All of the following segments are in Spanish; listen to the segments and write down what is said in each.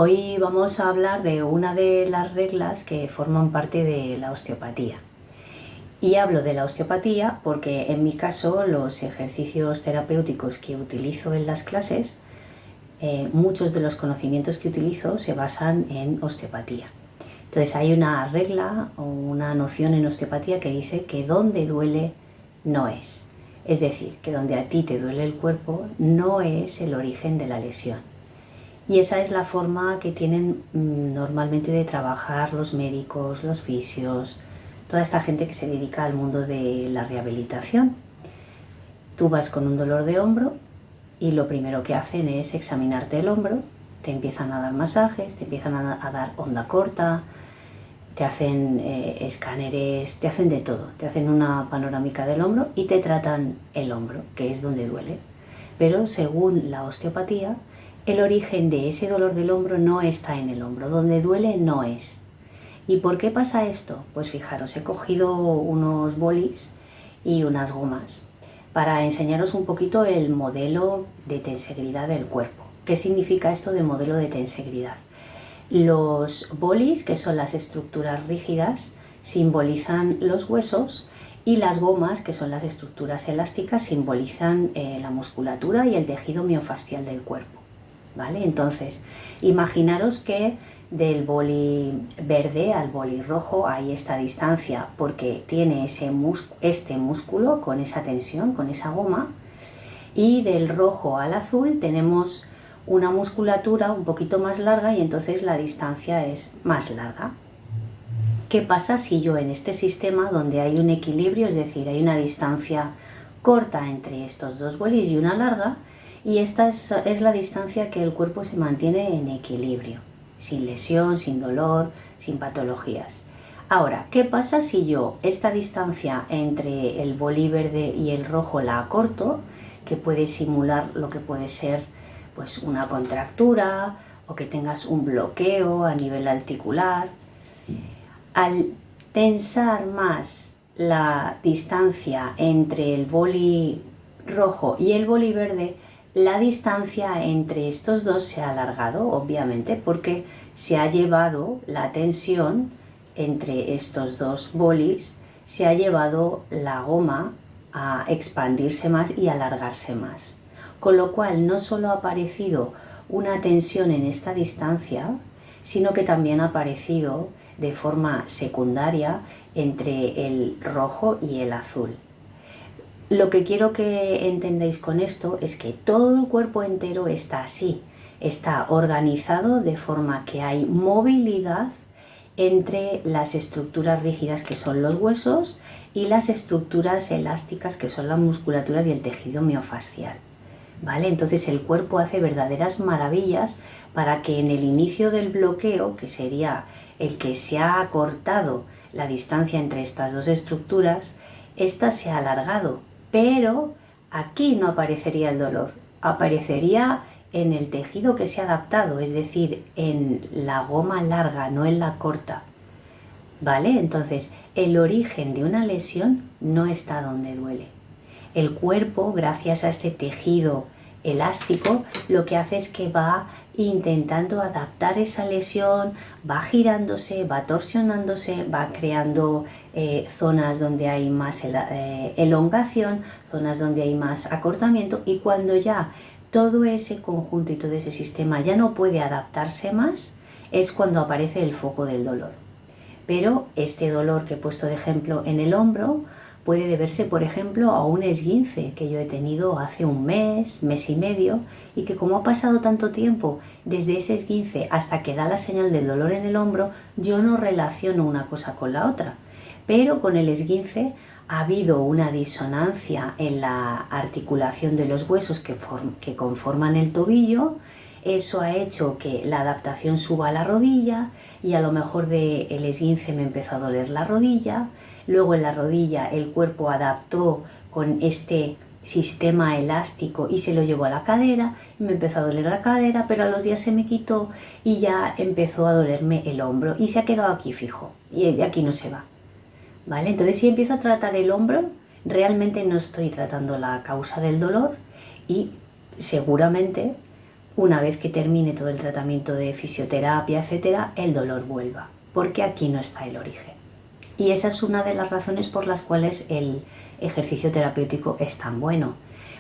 Hoy vamos a hablar de una de las reglas que forman parte de la osteopatía. Y hablo de la osteopatía porque en mi caso los ejercicios terapéuticos que utilizo en las clases, muchos de los conocimientos que utilizo se basan en osteopatía. Entonces hay una regla o una noción en osteopatía que dice que donde duele no es. Es decir, que donde a ti te duele el cuerpo no es el origen de la lesión. Y esa es la forma que tienen normalmente de trabajar los médicos, los fisios, toda esta gente que se dedica al mundo de la rehabilitación. Tú vas con un dolor de hombro y lo primero que hacen es examinarte el hombro, te empiezan a dar masajes, te empiezan a dar onda corta, te hacen escáneres, te hacen de todo, te hacen una panorámica del hombro y te tratan el hombro, que es donde duele. Pero según la osteopatía, el origen de ese dolor del hombro no está en el hombro, donde duele no es. ¿Y por qué pasa esto? Pues fijaros, he cogido unos bolis y unas gomas para enseñaros un poquito el modelo de tensegridad del cuerpo. ¿Qué significa esto de modelo de tensegridad? Los bolis, que son las estructuras rígidas, simbolizan los huesos y las gomas, que son las estructuras elásticas, simbolizan la musculatura y el tejido miofascial del cuerpo. ¿Vale? Entonces, imaginaros que del boli verde al boli rojo hay esta distancia porque tiene este músculo con esa tensión, con esa goma, y del rojo al azul tenemos una musculatura un poquito más larga y entonces la distancia es más larga. ¿Qué pasa si yo en este sistema donde hay un equilibrio, es decir, hay una distancia corta entre estos dos bolis y una larga, y esta es la distancia que el cuerpo se mantiene en equilibrio, sin lesión, sin dolor, sin patologías? Ahora, ¿qué pasa si yo esta distancia entre el boli verde y el rojo la acorto, que puede simular lo que puede ser pues una contractura o que tengas un bloqueo a nivel articular? Al tensar más la distancia entre el boli rojo y el boli verde, la distancia entre estos dos se ha alargado, obviamente, porque se ha llevado la tensión entre estos dos bolis, se ha llevado la goma a expandirse más y alargarse más. Con lo cual no solo ha aparecido una tensión en esta distancia, sino que también ha aparecido de forma secundaria entre el rojo y el azul. Lo que quiero que entendáis con esto es que todo el cuerpo entero está así, está organizado de forma que hay movilidad entre las estructuras rígidas que son los huesos y las estructuras elásticas que son las musculaturas y el tejido miofascial. ¿Vale? Entonces el cuerpo hace verdaderas maravillas para que en el inicio del bloqueo, que sería el que se ha acortado la distancia entre estas dos estructuras, ésta se ha alargado, pero aquí no aparecería el dolor, aparecería en el tejido que se ha adaptado, es decir, en la goma larga, no en la corta. ¿Vale? Entonces, el origen de una lesión no está donde duele. El cuerpo, gracias a este tejido elástico, lo que hace es que va intentando adaptar esa lesión, va girándose, va torsionándose, va creando zonas donde hay más elongación, zonas donde hay más acortamiento, y cuando ya todo ese conjunto y todo ese sistema ya no puede adaptarse más, es cuando aparece el foco del dolor. Pero este dolor que he puesto de ejemplo en el hombro puede deberse, por ejemplo, a un esguince que yo he tenido hace un mes, mes y medio, y que como ha pasado tanto tiempo desde ese esguince hasta que da la señal del dolor en el hombro, yo no relaciono una cosa con la otra. Pero con el esguince ha habido una disonancia en la articulación de los huesos que conforman el tobillo. Eso ha hecho que la adaptación suba a la rodilla y a lo mejor del esguince me empezó a doler la rodilla. Luego en la rodilla el cuerpo adaptó con este sistema elástico y se lo llevó a la cadera y me empezó a doler la cadera, pero a los días se me quitó y ya empezó a dolerme el hombro y se ha quedado aquí fijo y de aquí no se va. ¿Vale? Entonces, si empiezo a tratar el hombro, realmente no estoy tratando la causa del dolor y seguramente una vez que termine todo el tratamiento de fisioterapia, etcétera, el dolor vuelva, porque aquí no está el origen. Y esa es una de las razones por las cuales el ejercicio terapéutico es tan bueno,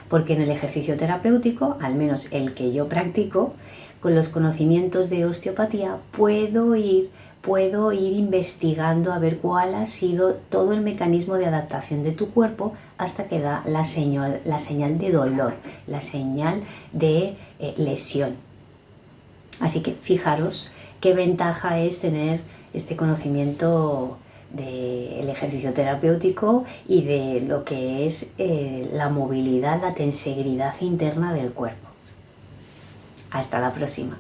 porque en el ejercicio terapéutico, al menos el que yo practico, con los conocimientos de osteopatía puedo ir investigando a ver cuál ha sido todo el mecanismo de adaptación de tu cuerpo hasta que da la señal de dolor, la señal de lesión. Así que fijaros qué ventaja es tener este conocimiento del ejercicio terapéutico y de lo que es la movilidad, la tensegridad interna del cuerpo. Hasta la próxima.